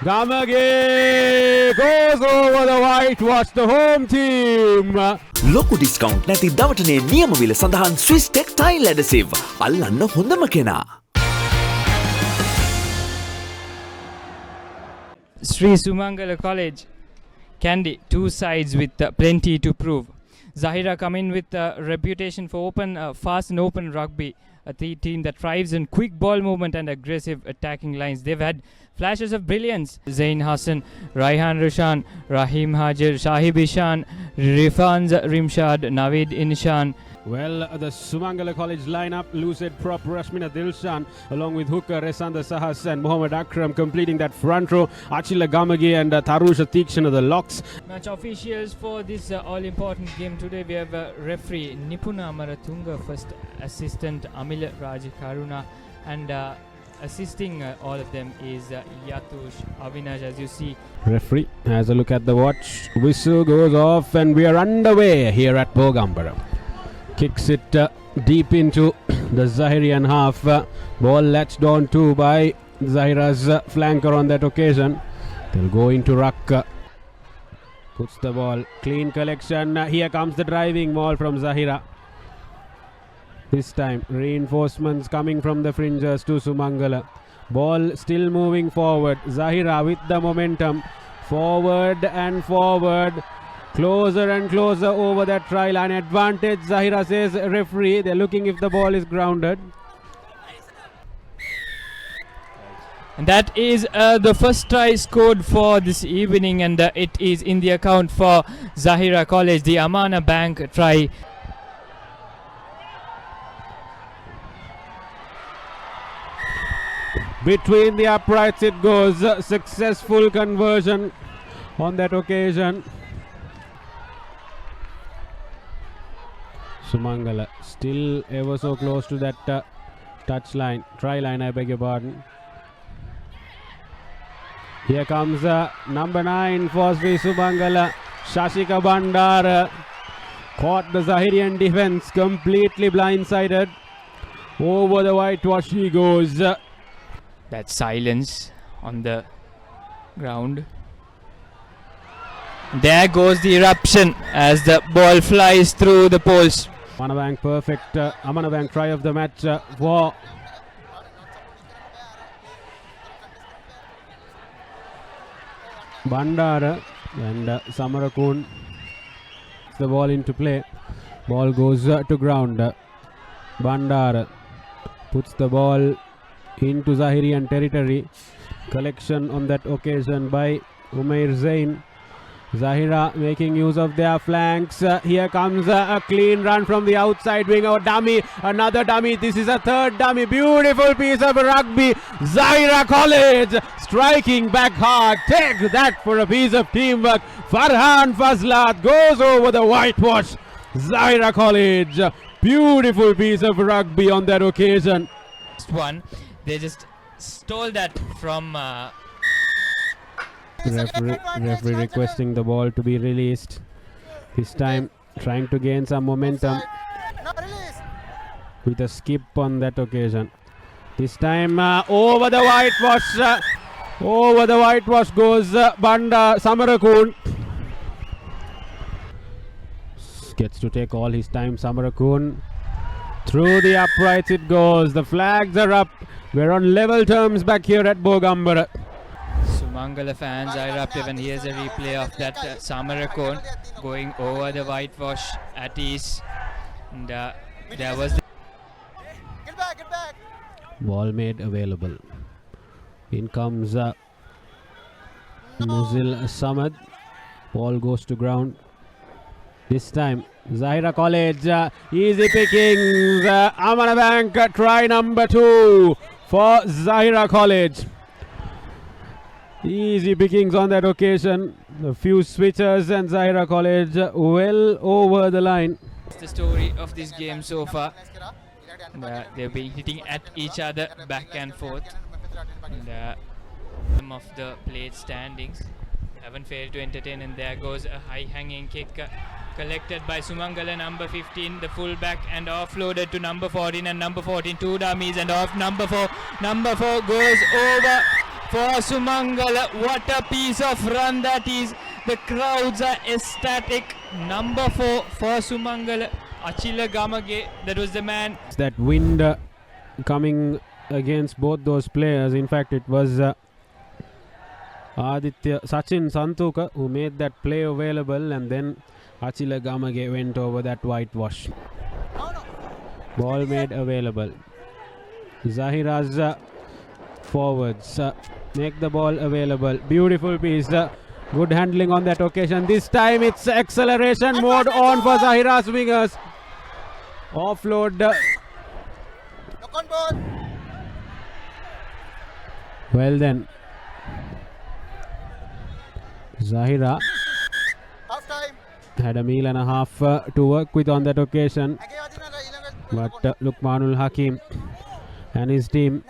Gamage goes over the whitewash, the home team. ලොකු discount නැති දවටනේ නියම විල සඳහන් ස්විස් ටෙක්ටයිල් ඇඩසිව් අල්ලන්න හොඳම කෙනා. Sri Sumangala College, Kandy, two sides with plenty to prove. Zahira come in with a reputation for fast and open rugby, a team that thrives in quick ball movement and aggressive attacking lines. They've had flashes of brilliance. Zain Hassan, Raihan Rushan, Rahim Hajir, Shahib Ishan, Rifanz Rimshad, Naveed Inshan. Well, the Sumangala College lineup, lucid prop Rashmina Dilshan, along with hooker Resanda Sahas and Mohammad Akram completing that front row. Achila Gamage and Tarusha Tikshan the locks. Match officials for this all-important game today. We have referee Nipuna Maratunga, first assistant Amil Raj Karuna, and assisting all of them is Yatush Avinash, as you see. Referee has a look at the watch. Whistle goes off and we are underway here at Bogambara. Kicks it deep into the Zahirian half. Ball latched on to by Zahira's flanker on that occasion. They'll go into ruck. Puts the ball. Clean collection. Here comes the driving ball from Zahira. This time reinforcements coming from the fringes to Sumangala. Ball still moving forward. Zahira with the momentum. Forward and forward. Closer and closer over that try line. Advantage, Zahira says referee. They're looking if the ball is grounded. And that is the first try scored for this evening, and it is in the account for Zahira College, the Amana Bank try. Between the uprights it goes. Successful conversion on that occasion. Sumangala still ever so close to that touch line, try line, I beg your pardon. Here comes number 9 for Sri Sumangala, Shashika Bandara. Caught the Zahirian defense completely blindsided. Over the whitewash he goes. That silence on the ground. There goes the eruption as the ball flies through the poles. Amana Bank perfect Amana Bank try of the match for Bandara, and Samarakun the ball into play. Ball goes to ground. Bandara puts the ball into Zahirian territory. Collection on that occasion by Umair Zain. Zahira making use of their flanks. Here comes a clean run from the outside wing. A dummy, another dummy. This is a third dummy. Beautiful piece of rugby. Zahira College striking back hard. Take that for a piece of teamwork. Farhan Fazlat goes over the whitewash. Zahira College. Beautiful piece of rugby on that occasion. One, they just stole that from Referee requesting the ball to be released. This time trying to gain some momentum with a skip on that occasion. This time over the whitewash. Over the whitewash goes Banda Samarakun. Gets to take all his time, Samarakun. Through the uprights it goes. The flags are up. We're on level terms back here at Bogambara. Sumangala fans are eruptive, and here's a replay of that Samarakon going over the whitewash at ease. And there was the Get back. Ball made available. In comes Muzil Samad. Ball goes to ground. This time Zahira College easy pickings. Amana Bank try number 2 for Zahira College. Easy pickings on that occasion. A few switchers and Zahira College well over the line. It's the story of this game so far. And, they've been hitting at each other back and forth. And some of the plate standings haven't failed to entertain, and there goes a high hanging kick collected by Sumangala, number 15, the fullback, and offloaded to number 14, and number 14 two dummies, and off number 4 goes over for Sumangala. What a piece of run that is. The crowds are ecstatic. Number 4 for Sumangala. Achila Gamage, that was the man. It's that wind coming against both those players. In fact, it was Aditya Sachin Santuka who made that play available, and then Achila Gamage went over that whitewash. No, no. Ball made available. Zahira's forwards make the ball available. Beautiful piece. Good handling on that occasion. This time it's acceleration mode on for Zahira's wingers. Offload. Knock on ball. Well then. Zahira Half time. had a meal and a half to work with on that occasion. But Luqmanul Hakim and his team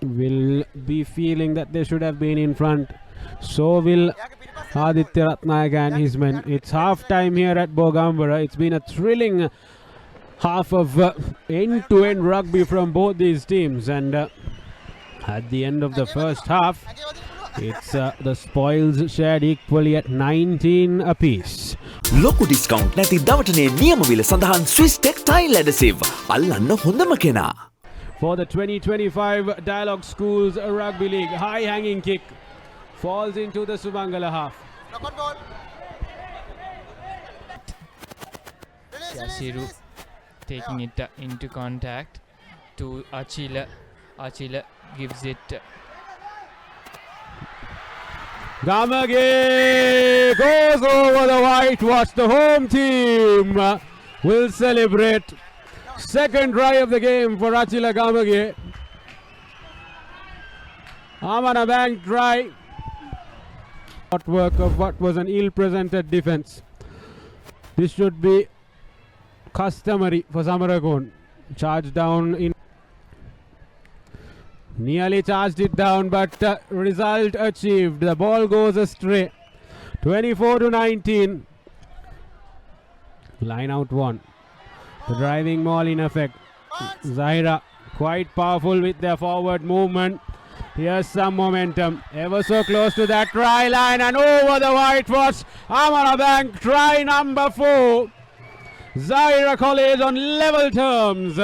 will be feeling that they should have been in front. So will Aditya Ratnayaka and his men. It's half time here at Bogambara. It's been a thrilling half of end-to-end rugby from both these teams, and at the end of the first half it's the spoils shared equally at 19 apiece. ලොකු discount නැති දවටනේ නියමවිල සඳහන් Swiss tech tile ඇඩසිව් අල්ලන්න හොඳම කෙනා. For the 2025 Dialogue Schools Rugby League, high hanging kick falls into the Sumangala half. Knock on ball. Release, Yasiru release. taking it into contact to Achila. Achila gives it. Gamage goes over the whitewash. The home team will celebrate. Second try of the game for Achila Gamage. Amana Bank try. What work of what was an ill-presented defense. This should be customary for Samarakoon. Charge down in. Nearly charged it down, but result achieved. The ball goes astray. 24-19. Line out one. The driving maul in effect. Zahira quite powerful with their forward movement. Here's some momentum. Ever so close to that try line and over the whitewash. Amara Bank try number 4. Zahira College on level terms.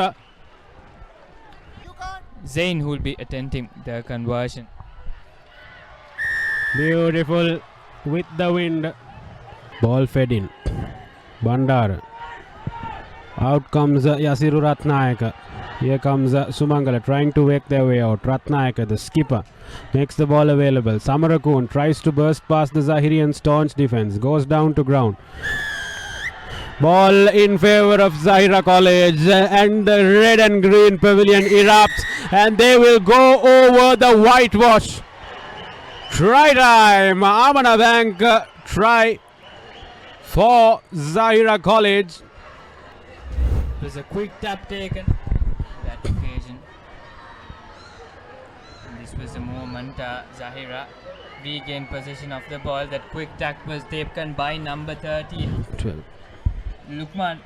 Zain who will be attempting the conversion. Beautiful with the wind. Ball fed in. Bandar. Out comes Yasiru Ratnayaka. Here comes Sumangala trying to work their way out. Ratnayaka, the skipper, makes the ball available. Samarakoon tries to burst past the Zahirian staunch defense. Goes down to ground. Ball in favor of Zahira College, and the red and green pavilion erupts, and they will go over the whitewash. Try time. Amana Bank try for Zahira College. It was a quick tap taken on that occasion. And this was the moment Zahira regained possession of the ball. That quick tap was taken by number 13. 12. Luqman,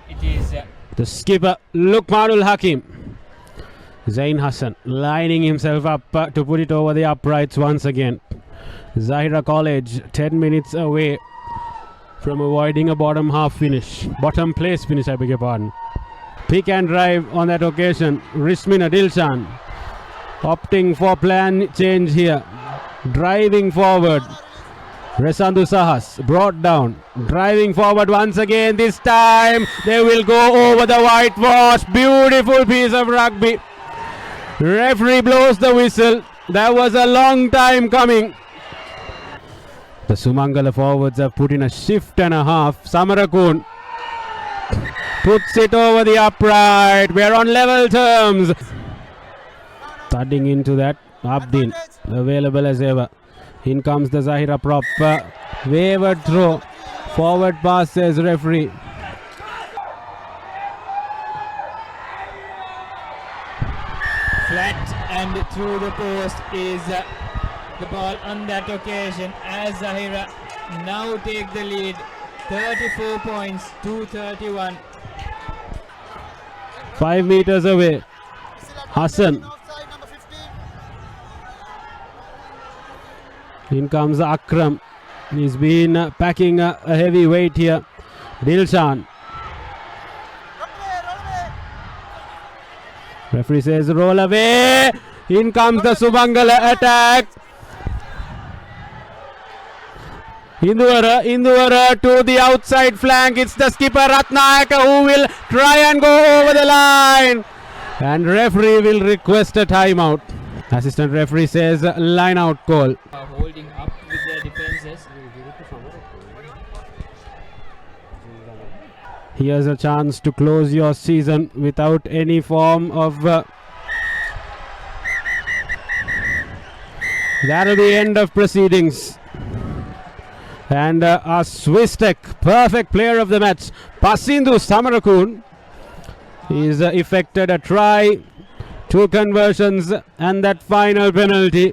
it is The skipper Luqmanul Hakim. Zain Hassan lining himself up to put it over the uprights once again. Zahira College 10 minutes away from avoiding a bottom half finish. Bottom place finish, I beg your pardon. Pick and drive on that occasion. Rismina Dilshan opting for plan change here. Driving forward. Resandu Sahas brought down. Driving forward once again. This time they will go over the whitewash. Beautiful piece of rugby. Referee blows the whistle. That was a long time coming. The Sumangala forwards have put in a shift and a half. Samarakoon puts it over the upright. We are on level terms. Thudding into that. Abdin available as ever. In comes the Zahira prop. Wayward throw. Forward pass, says referee. flat and through the post is the ball on that occasion as Zahira now take the lead. 34 points to 31. 5 meters away. Hassan. In comes Akram. He's been packing a heavy weight here. Dilshan. Roll away. Referee says roll away. In comes the Sumangala attack. Induvara to the outside flank. It's the skipper Ratnayaka who will try and go over the line. And referee will request a timeout. Assistant referee says line out call. Holding up with their defenses. Here's a chance to close your season without any form of... That'll be end of proceedings. And a Swistek perfect player of the match, Pasindu Samarakun. He's effected a try, 2 conversions and that final penalty.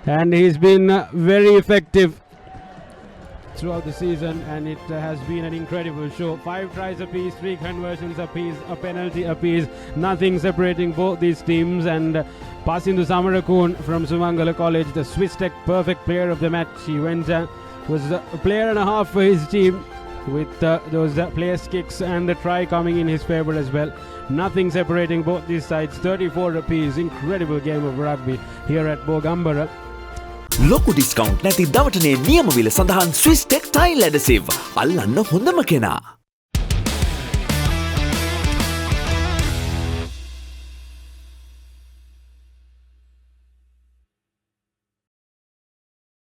And he's been very effective throughout the season, and it has been an incredible show. 5 tries apiece, 3 conversions apiece, a penalty apiece, nothing separating both these teams. And Pasindu Samarakun from Sumangala College, the Swistek perfect player of the match. He was a player and a half for his team, with those place kicks and the try coming in his favour as well. Nothing separating both these sides, 34 apiece. Incredible game of rugby here at Bogambara. ලොකු discount නැති දවටනේ නියම විල සඳහන් Swiss tech tile ඇඩසිව් අල්ලන්න හොඳම කෙනා